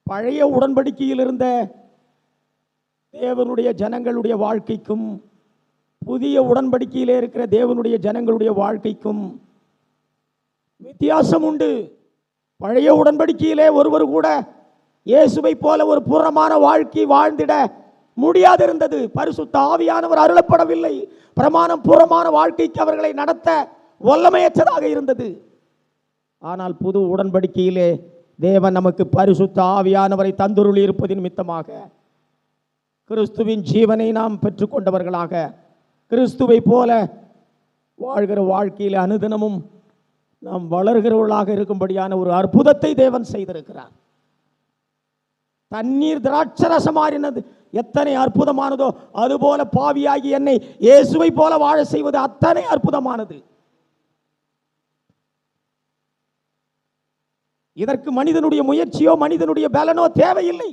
பழைய உடன்படிக்கையில் இருந்த தேவனுடைய ஜனங்களுடைய வாழ்க்கைக்கும் புதிய உடன்படிக்கையிலே இருக்கிற தேவனுடைய ஜனங்களுடைய வாழ்க்கைக்கும் வித்தியாசம் உண்டு. பழைய உடன்படிக்கையிலே ஒருவர் கூட இயேசுவை போல ஒரு பூரணமான வாழ்க்கை வாழ்ந்திட முடியாதிருந்தது. பரிசுத்த ஆவியானவர் அருளப்படவில்லை. பிரமாணம் பூரணமான வாழ்க்கைக்கு அவர்களை நடத்த வல்லமையற்றதாக இருந்தது. ஆனால் புது உடன்படிக்கையிலே தேவன் நமக்கு பரிசுத்த ஆவியானவரை தந்துருளி இருப்பதின் நிமித்தமாக கிறிஸ்துவின் ஜீவனை நாம் பெற்றுக்கொண்டவர்களாக கிறிஸ்துவை போல வாழ்கிற வாழ்க்கையில் அனுதினமும் நாம் வளர்கிறவர்களாக இருக்கும்படியான ஒரு அற்புதத்தை தேவன் செய்திருக்கிறார். தண்ணீர் திராட்சரசம் மாறினது எத்தனை அற்புதமானதோ அதுபோல பாவியாகி என்னை இயேசுவை போல வாழ செய்வது அத்தனை அற்புதமானது. இதற்கு மனிதனுடைய முயற்சியோ மனிதனுடைய பலனோ தேவையில்லை.